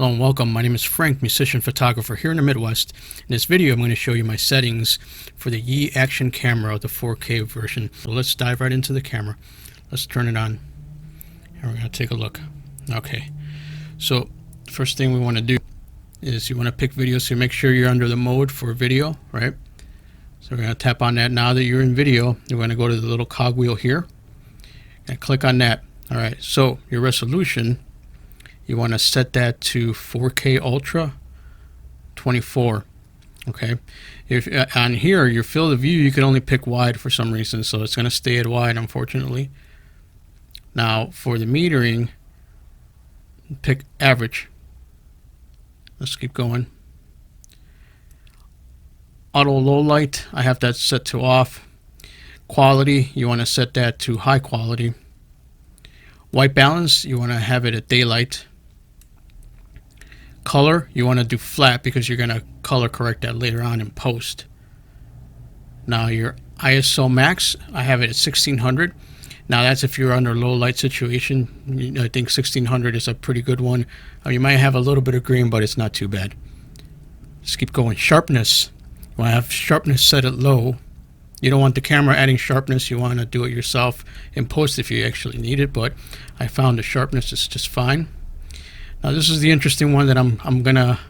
Hello and welcome. My name is Frank, musician photographer here in the Midwest. In this video, I'm going to show you my settings for the Yi Action Camera, the 4K version. So let's dive right into the camera. Let's turn it on, and we're going to take a look. Okay, so first thing we want to do is you want to pick video, so you make sure you're under the mode for video, right? So we're going to tap on that. Now that you're in video, you're going to go to the little cogwheel here and click on that. All right, so your resolution, you want to set that to 4K Ultra 24. Okay, if on here your field of view, you can only pick wide for some reason, so it's going to stay at wide, unfortunately. Now for the metering, pick average. Let's keep going. Auto low light, I have that set to off. Quality, you want to set that to high quality. White balance, you want to have it at daylight. Color, you want to do flat because you're going to color correct that later on in post. Now your ISO max, I have it at 1600. Now that's if you're under low light situation. I think 1600 is a pretty good one. You might have a little bit of green, but it's not too bad. Just keep going. Sharpness, you want to have sharpness set at low. You don't want the camera adding sharpness. You want to do it yourself in post if you actually need it, but I found the sharpness is just fine. Now this is the interesting one that I'm gonna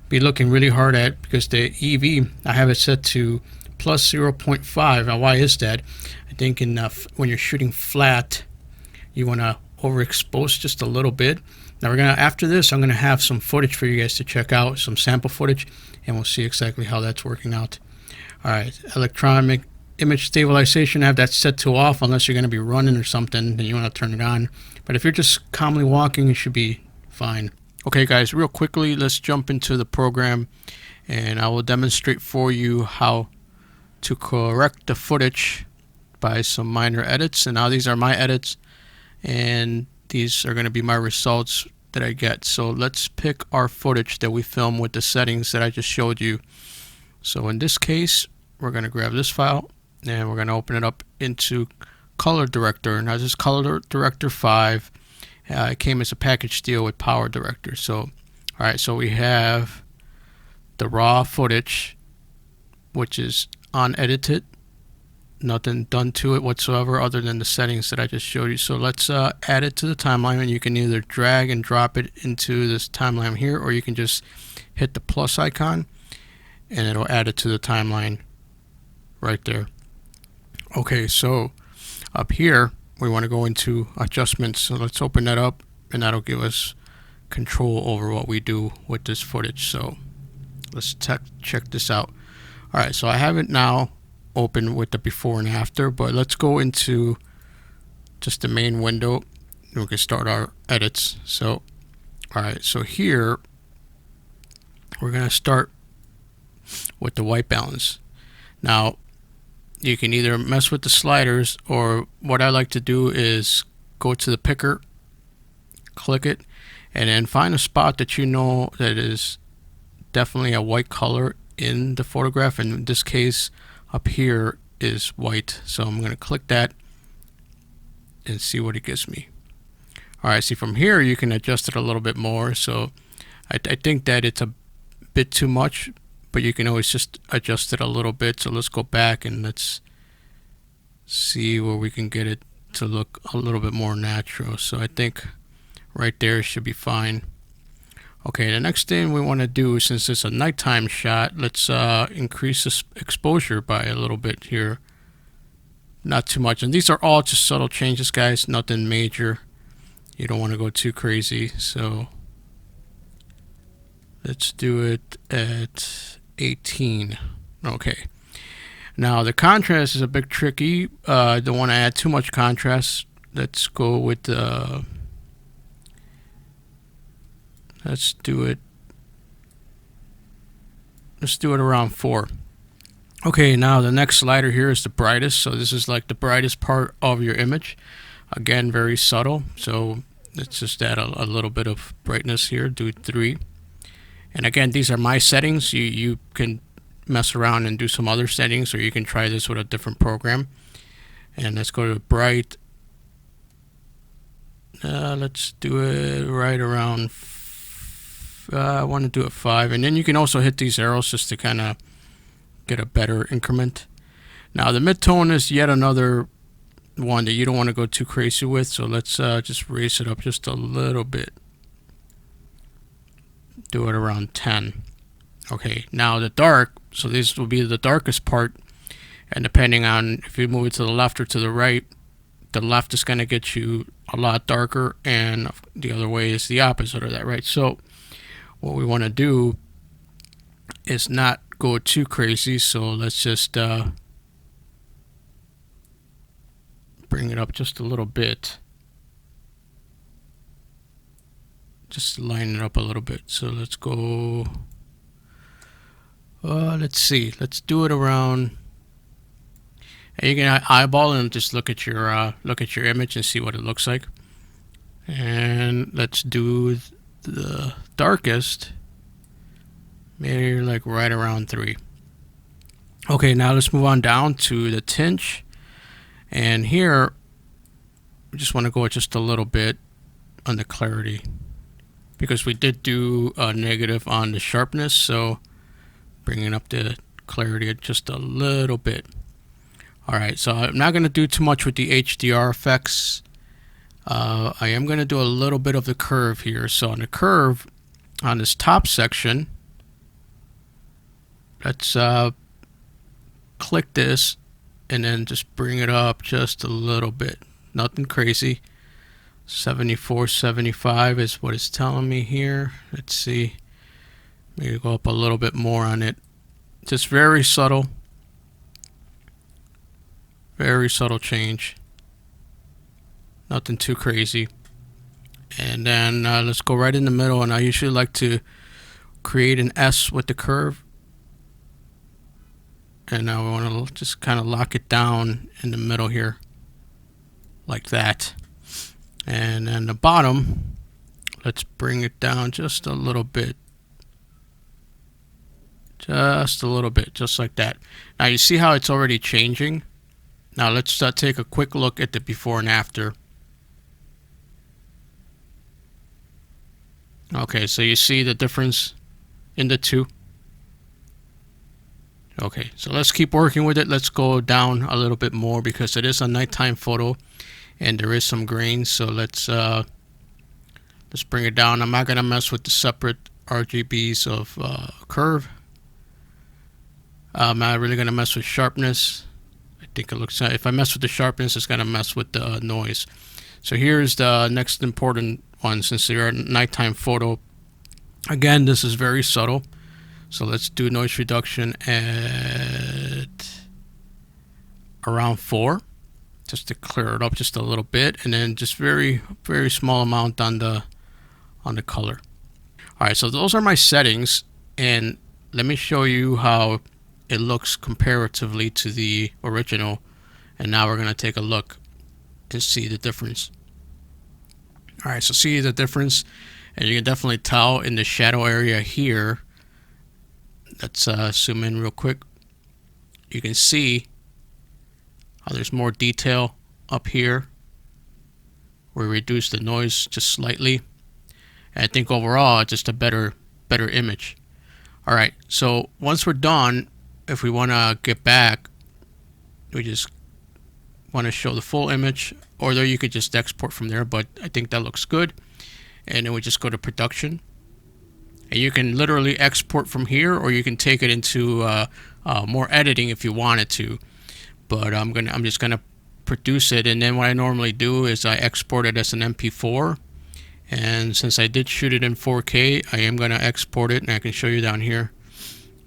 be looking really hard at, because the EV, I have it set to plus 0.5. Now why is that? I think when you're shooting flat, you want to overexpose just a little bit. Now after this, I'm gonna have some footage for you guys to check out, some sample footage, and we'll see exactly how that's working out. All right, electronic image stabilization, I have that set to off unless you're going to be running or something, then you want to turn it on. But if you're just calmly walking, it should be fine. Okay guys, real quickly, let's jump into the program and I will demonstrate for you how to correct the footage by some minor edits. And now these are my edits and these are going to be my results that I get. So let's pick our footage that we filmed with the settings that I just showed you. So in this case, we're going to grab this file and we're going to open it up into Color Director. Now this is Color Director 5. It came as a package deal with Power Director. So, alright, so we have the raw footage, which is unedited, nothing done to it whatsoever other than the settings that I just showed you. So let's add it to the timeline, and you can either drag and drop it into this timeline here, or you can just hit the plus icon and it'll add it to the timeline right there. Okay, so up here we want to go into adjustments, so let's open that up and that'll give us control over what we do with this footage. So let's check this out. Alright, so I have it now open with the before and after, but let's go into just the main window and we can start our edits. So alright, so here we're going to start with the white balance. Now you can either mess with the sliders, or what I like to do is go to the picker, click it, and then find a spot that you know that is definitely a white color in the photograph. And in this case up here is white, so I'm going to click that and see what it gives me. Alright, see from here you can adjust it a little bit more. So I think that it's a bit too much, but you can always just adjust it a little bit. So let's go back and let's see where we can get it to look a little bit more natural. So I think right there should be fine. Okay, the next thing we want to do, since it's a nighttime shot, let's increase this exposure by a little bit here. Not too much. And these are all just subtle changes, guys, nothing major. You don't want to go too crazy. So let's do it at 18. Okay, now the contrast is a bit tricky. Don't want to add too much contrast. Let's go with let's do it around 4. Okay, now the next slider here is the brightest. So this is like the brightest part of your image. Again, very subtle, so let's just add a little bit of brightness here. Do 3. And again, these are my settings. You can mess around and do some other settings, or you can try this with a different program. And let's go to bright. Let's do it right around I want to do it 5, and then you can also hit these arrows just to kind of get a better increment. Now the mid-tone is yet another one that you don't want to go too crazy with, so let's just raise it up just a little bit. Do it around 10. Okay, now the dark, so this will be the darkest part, and depending on if you move it to the left or to the right, the left is going to get you a lot darker, and the other way is the opposite of that, right? So what we want to do is not go too crazy, so let's just bring it up just a little bit. Just line it up a little bit. So let's go, let's see, let's do it around, and you can eyeball and just look at your image and see what it looks like. And let's do the darkest, maybe like right around 3. Okay, now let's move on down to the tinge, and here we just want to go just a little bit on the clarity, because we did do a negative on the sharpness, so bringing up the clarity just a little bit. Alright, so I'm not going to do too much with the HDR effects. I am going to do a little bit of the curve here. So on the curve, on this top section, let's click this and then just bring it up just a little bit. Nothing crazy. 74, 75 is what it's telling me here. Let's see. Maybe go up a little bit more on it. Just very subtle. Very subtle change. Nothing too crazy. And then let's go right in the middle, and I usually like to create an S with the curve. And now we want to just kind of lock it down in the middle here. Like that. And then the bottom, let's bring it down just a little bit. Just a little bit, just like that. Now you see how it's already changing? Now let's take a quick look at the before and after. Okay, so you see the difference in the two? Okay, so let's keep working with it. Let's go down a little bit more because it is a nighttime photo and there is some grain. So let's bring it down. I'm not going to mess with the separate RGBs of curve. I'm not really going to mess with sharpness. I think it looks, if I mess with the sharpness, it's going to mess with the noise. So here's the next important one, since you're a nighttime photo. Again, this is very subtle. So let's do noise reduction at around 4, just to clear it up just a little bit, and then just very small amount on the color. All right, so those are my settings, and let me show you how it looks comparatively to the original. And now we're going to take a look and see the difference. All right, so see the difference, and you can definitely tell in the shadow area here. Let's zoom in real quick. You can see how there's more detail up here. We reduced the noise just slightly. And I think overall it's just a better image. All right, so once we're done, if we want to get back, we just want to show the full image, or there you could just export from there, but I think that looks good. And then we just go to production. And you can literally export from here, or you can take it into more editing if you wanted to. But I'm just gonna produce it, and then what I normally do is I export it as an MP4. And since I did shoot it in 4K, I am gonna export it, and I can show you down here.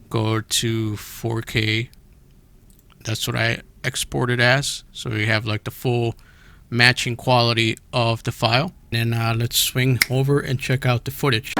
Go to 4K. That's what I exported as. So we have like the full matching quality of the file. And let's swing over and check out the footage.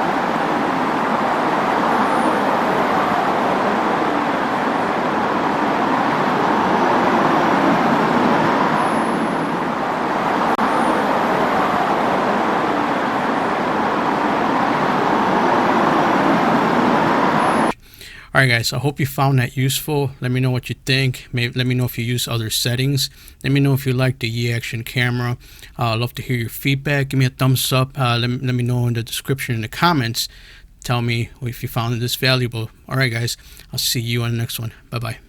Alright guys, I hope you found that useful. Let me know what you think. Maybe let me know if you use other settings. Let me know if you like the Yi Action camera. I'd love to hear your feedback. Give me a thumbs up. Let me know in the description in the comments tell me if you found this valuable. All right, guys, I'll see you on the next one. Bye bye.